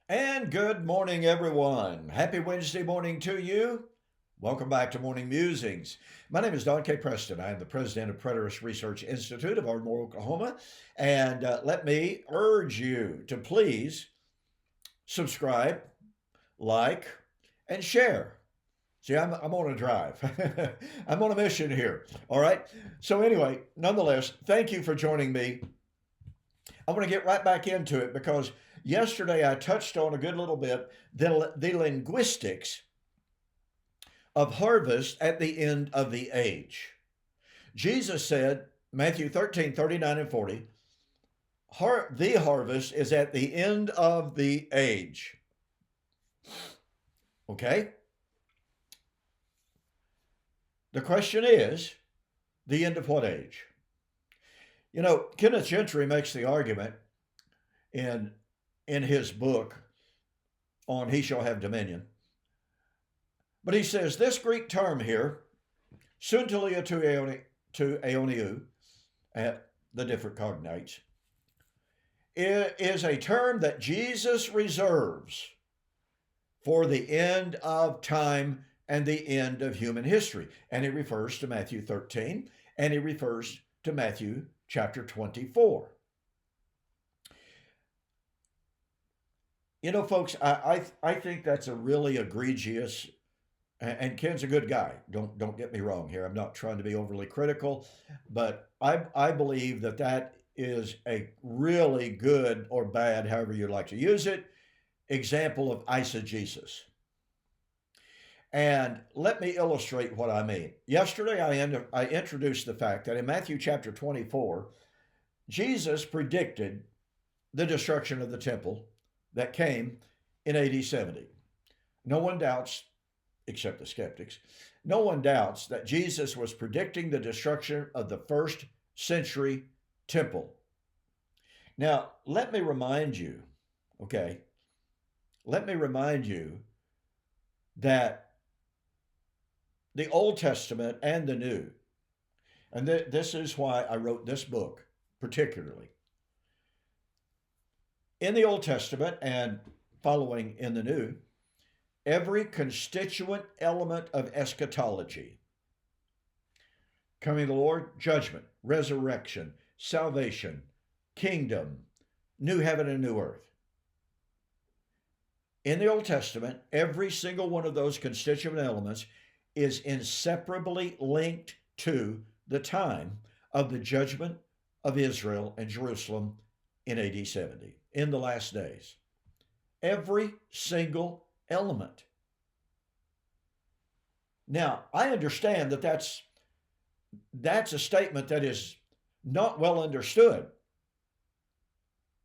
And good morning, everyone. Happy Wednesday morning to you. Welcome back to Morning Musings. My name is Don K. Preston. I am the president of Preterist Research Institute of Ardmore, Oklahoma. And let me urge you to please subscribe, like, and share. See, I'm on a drive. I'm on a mission here. All right. So, anyway, nonetheless, thank you for joining me. I want to get right back into it because yesterday I touched on a good little bit the linguistics of harvest at the end of the age. Jesus said, Matthew 13:39 and 40, the harvest is at the end of the age. Okay? The question is, the end of what age? You know, Kenneth Gentry makes the argument in in his book on He Shall Have Dominion. But he says this Greek term here, suntelia to aeoniu, at the different cognates, is a term that Jesus reserves for the end of time and the end of human history. And he refers to Matthew 13 and he refers to Matthew chapter 24. You know, folks, I think that's a really egregious, and Ken's a good guy. Don't get me wrong here. I'm not trying to be overly critical, but I believe that that is a really good or bad, however you'd like to use it, example of eisegesis. And let me illustrate what I mean. Yesterday, I introduced the fact that in Matthew chapter 24, Jesus predicted the destruction of the temple that came in AD 70. No one doubts, except the skeptics, no one doubts that Jesus was predicting the destruction of the first century temple. Now, let me remind you, okay, let me remind you that the Old Testament and the New, and this is why I wrote this book particularly. In the Old Testament and following in the New, every constituent element of eschatology, coming of the Lord, judgment, resurrection, salvation, kingdom, new heaven and new earth. In the Old Testament, every single one of those constituent elements is inseparably linked to the time of the judgment of Israel and Jerusalem in AD 70, in the last days. Every single element. Now, I understand that that's a statement that is not well understood.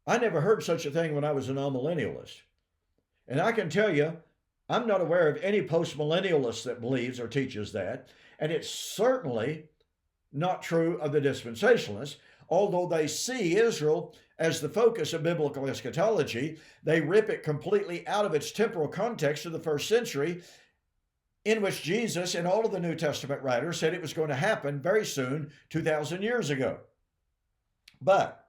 I never heard such a thing when I was a non-millennialist. And I can tell you, I'm not aware of any post-millennialist that believes or teaches that. And it's certainly not true of the dispensationalists. Although they see Israel as the focus of biblical eschatology, they rip it completely out of its temporal context of the first century, in which Jesus and all of the New Testament writers said it was going to happen very soon, 2,000 years ago. But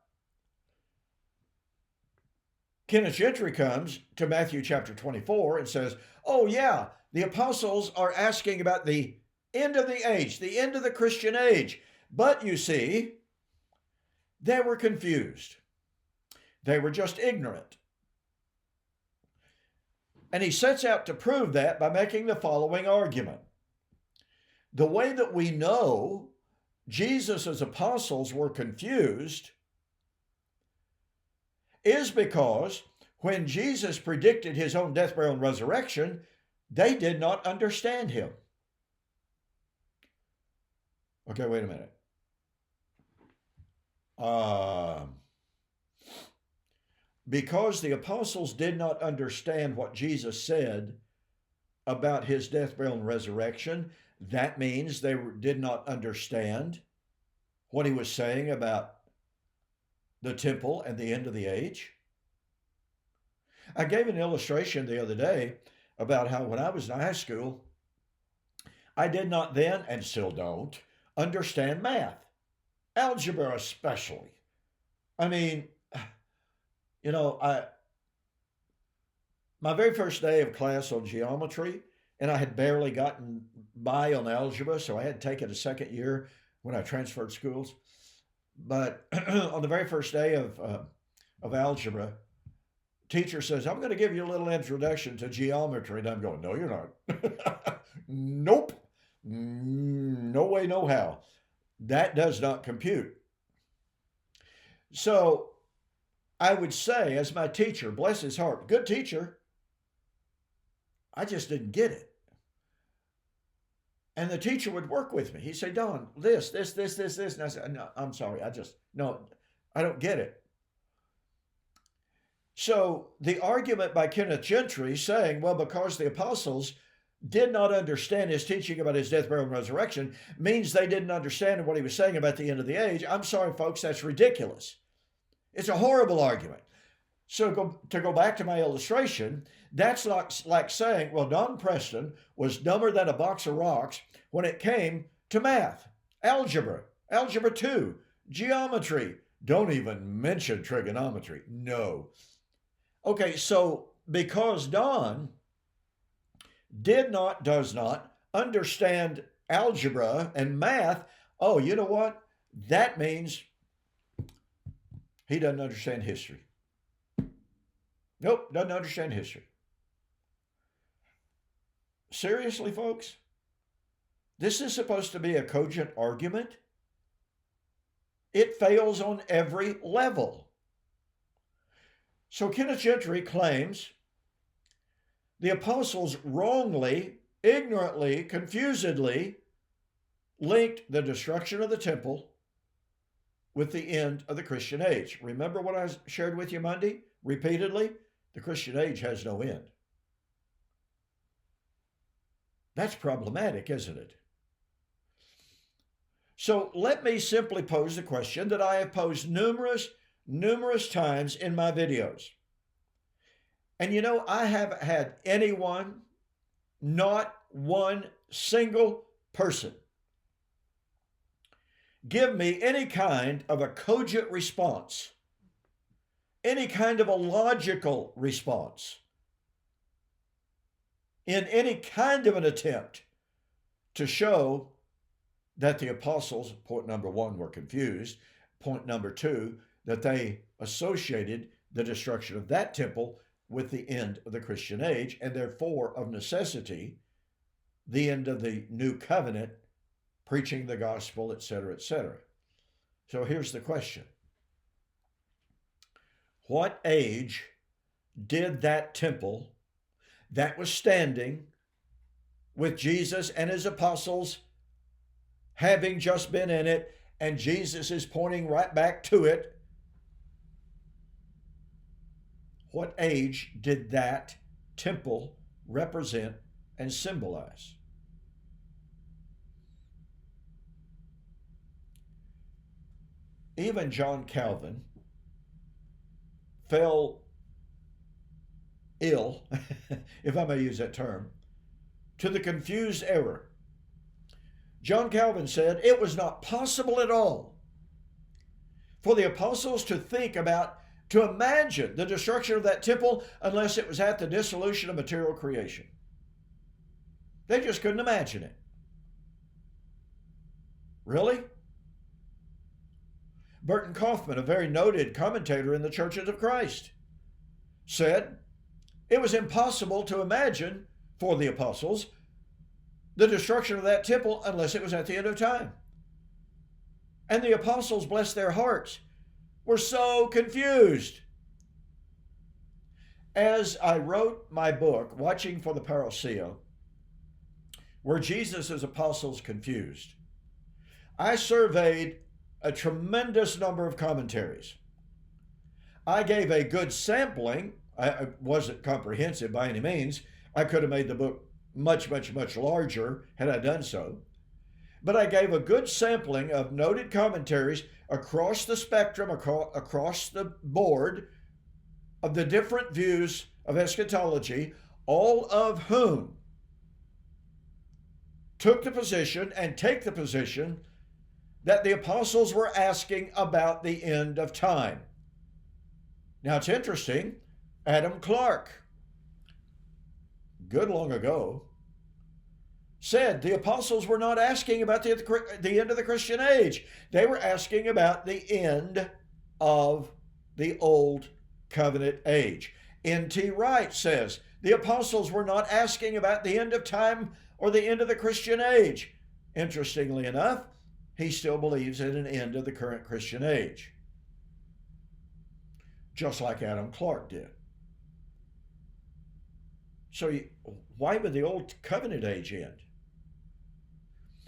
Kenneth Gentry comes to Matthew chapter 24 and says, oh yeah, the apostles are asking about the end of the age, the end of the Christian age. But you see, they were confused. They were just ignorant. And he sets out to prove that by making the following argument. The way that we know Jesus' apostles were confused is because when Jesus predicted his own death, burial, and resurrection, they did not understand him. Okay, wait a minute. Because the apostles did not understand what Jesus said about his death, burial, and resurrection, that means they did not understand what he was saying about the temple and the end of the age. I gave an illustration the other day about how when I was in high school, I did not then, and still don't, understand math, algebra especially. I mean, you know, My very first day of class on geometry, and I had barely gotten by on algebra, so I had taken a second year when I transferred schools. But on the very first day of algebra, teacher says, I'm going to give you a little introduction to geometry. And I'm going, no, you're not. Nope. No way, no how. That does not compute. So I would say, as my teacher, bless his heart, good teacher, I just didn't get it. And the teacher would work with me. He'd say, Don, this. And I said, no, I'm sorry. No, I don't get it. So the argument by Kenneth Gentry saying, well, because the apostles did not understand his teaching about his death, burial, and resurrection means they didn't understand what he was saying about the end of the age. I'm sorry, folks, that's ridiculous. It's a horrible argument. So to go back to my illustration, that's like saying, well, Don Preston was dumber than a box of rocks when it came to math, algebra 2, geometry. Don't even mention trigonometry. No. Okay, so because Don does not understand algebra and math, oh, you know what? That means he doesn't understand history. Nope, doesn't understand history. Seriously, folks? This is supposed to be a cogent argument? It fails on every level. So Kenneth Gentry claims the apostles wrongly, ignorantly, confusedly linked the destruction of the temple with the end of the Christian age. Remember what I shared with you Monday repeatedly? The Christian age has no end. That's problematic, isn't it? So let me simply pose the question that I have posed numerous times in my videos. And you know, I haven't had anyone, not one single person, give me any kind of a cogent response, any kind of a logical response, in any kind of an attempt to show that the apostles, point number one, were confused. Point number two, that they associated the destruction of that temple with the end of the Christian age, and therefore, of necessity, the end of the new covenant, preaching the gospel, etc., etc. So here's the question. What age did that temple that was standing with Jesus and his apostles having just been in it, and Jesus is pointing right back to it, what age did that temple represent and symbolize? Even John Calvin fell ill, if I may use that term, to the confused error. John Calvin said it was not possible at all for the apostles to imagine the destruction of that temple unless it was at the dissolution of material creation. They just couldn't imagine it. Really? Burton Kaufman, a very noted commentator in the Churches of Christ, said it was impossible to imagine for the apostles the destruction of that temple unless it was at the end of time. And the apostles, bless their hearts, were so confused. As I wrote my book, Watching for the Parousia, were Jesus' apostles confused? I surveyed a tremendous number of commentaries. I gave a good sampling. I wasn't comprehensive by any means. I could have made the book much larger had I done so. But I gave a good sampling of noted commentaries across the spectrum, across the board, of the different views of eschatology, all of whom took the position and take the position that the apostles were asking about the end of time. Now it's interesting, Adam Clarke, good long ago, said the apostles were not asking about the end of the Christian age. They were asking about the end of the Old Covenant age. N.T. Wright says the apostles were not asking about the end of time or the end of the Christian age. Interestingly enough, he still believes in an end of the current Christian age, just like Adam Clarke did. So why would the Old Covenant age end?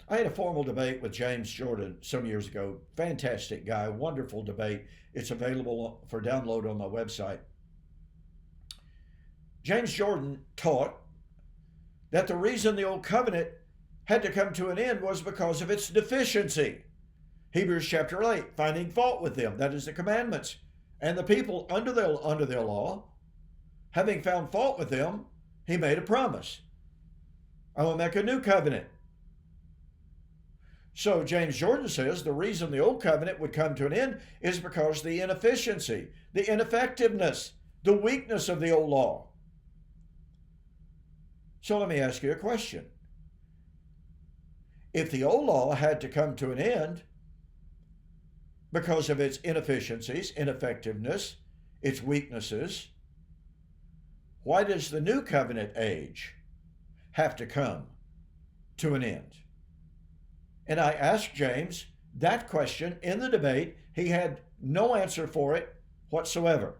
I had a formal debate with James Jordan some years ago. Fantastic guy, wonderful debate. It's available for download on my website. James Jordan taught that the reason the Old Covenant had to come to an end was because of its deficiency. Hebrews chapter 8, finding fault with them, that is the commandments, and the people under their law, having found fault with them, he made a promise. I will make a new covenant. So James Jordan says the reason the Old Covenant would come to an end is because the inefficiency, the ineffectiveness, the weakness of the old law. So let me ask you a question. If the old law had to come to an end because of its inefficiencies, ineffectiveness, its weaknesses, why does the New Covenant age have to come to an end? And I asked James that question in the debate. He had no answer for it whatsoever.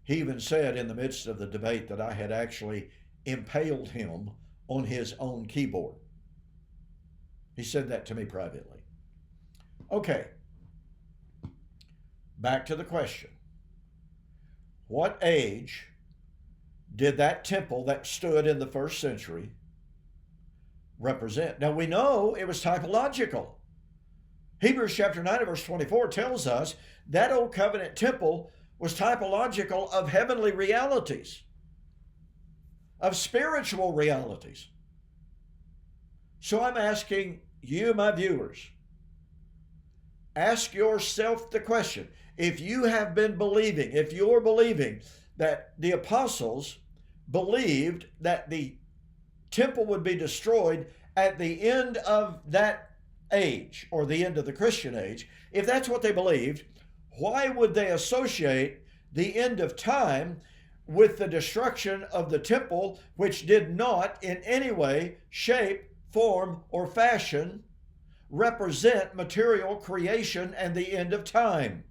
He even said in the midst of the debate that I had actually impaled him on his own keyboard. He said that to me privately. Okay, back to the question. What age did that temple that stood in the first century represent? Now we know it was typological. Hebrews chapter 9 verse 24 tells us that Old Covenant temple was typological of heavenly realities, of spiritual realities. So I'm asking you, my viewers, ask yourself the question. If you have been believing, if you're believing that the apostles believed that the temple would be destroyed at the end of that age, or the end of the Christian age, if that's what they believed, why would they associate the end of time with the destruction of the temple, which did not in any way, shape, form, or fashion represent material creation and the end of time?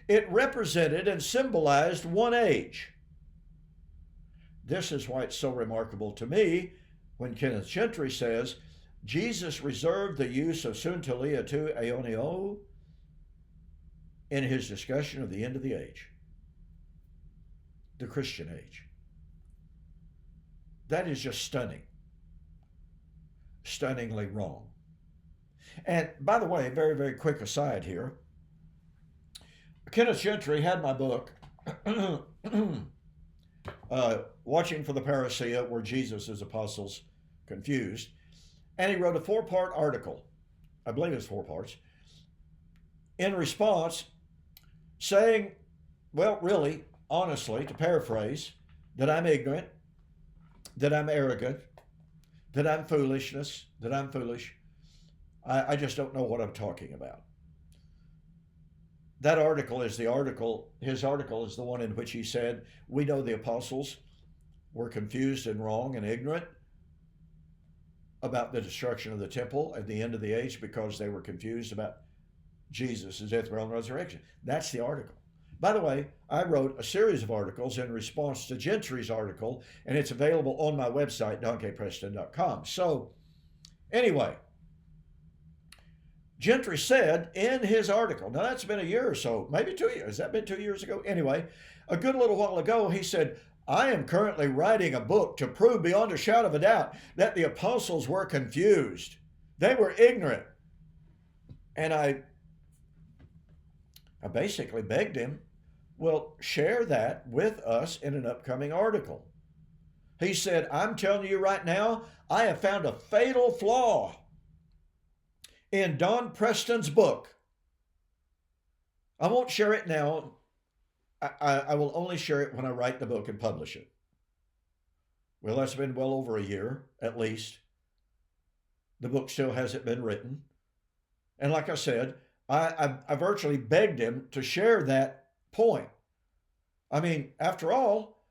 It represented and symbolized one age. This is why it's so remarkable to me when Kenneth Gentry says, Jesus reserved the use of suntelia tu aeonio in his discussion of the end of the age, the Christian age. That is just stunning. Stunningly wrong. And by the way, very, very quick aside here, Kenneth Gentry had my book, Watching for the Parousia, Were Jesus' Apostles Confused? And he wrote a 4-part article, I believe it's 4 parts, in response saying, well, really, honestly, to paraphrase, that I'm ignorant, that I'm arrogant, that I'm foolish. I just don't know what I'm talking about. That article is his article is the one in which he said, we know the apostles were confused and wrong and ignorant about the destruction of the temple at the end of the age because they were confused about Jesus' death, burial, and resurrection. That's the article. By the way, I wrote a series of articles in response to Gentry's article, and it's available on my website, donkpreston.com. So, anyway, Gentry said in his article, now that's been a year or so, maybe 2 years. Has that been 2 years ago? Anyway, a good little while ago, he said, I am currently writing a book to prove beyond a shadow of a doubt that the apostles were confused. They were ignorant. And I basically begged him, well, share that with us in an upcoming article. He said, I'm telling you right now, I have found a fatal flaw in Don Preston's book. I won't share it now I will only share it when I write the book and publish it. Well, that's been well over a year, at least. The book still hasn't been written. And like I said, I virtually begged him to share that point. I mean, after all,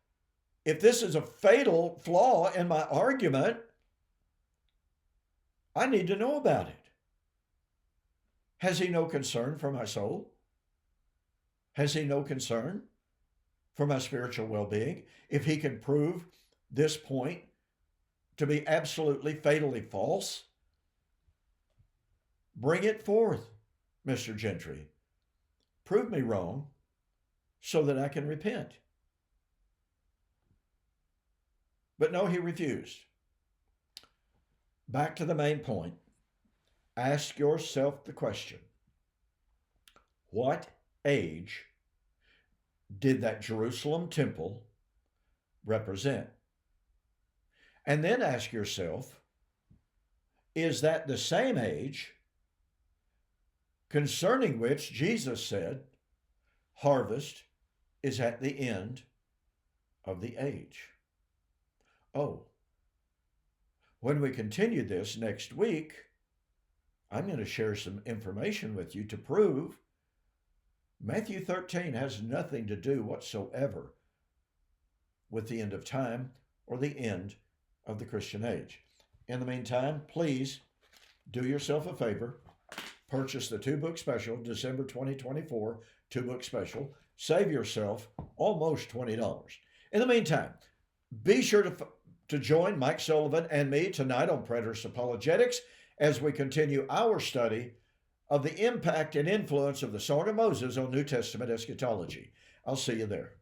if this is a fatal flaw in my argument, I need to know about it. Has he no concern for my soul? Has he no concern for my spiritual well being? If he can prove this point to be absolutely fatally false, bring it forth, Mr. Gentry. Prove me wrong so that I can repent. But no, he refused. Back to the main point. Ask yourself the question, what age did that Jerusalem temple represent? And then ask yourself, is that the same age concerning which Jesus said, harvest is at the end of the age? Oh, when we continue this next week, I'm going to share some information with you to prove Matthew 13 has nothing to do whatsoever with the end of time or the end of the Christian age. In the meantime, please do yourself a favor. Purchase the 2-book special, December 2024 2-book special. Save yourself almost $20. In the meantime, be sure to join Mike Sullivan and me tonight on Preterist Apologetics as we continue our study of the impact and influence of the Song of Moses on New Testament eschatology. I'll see you there.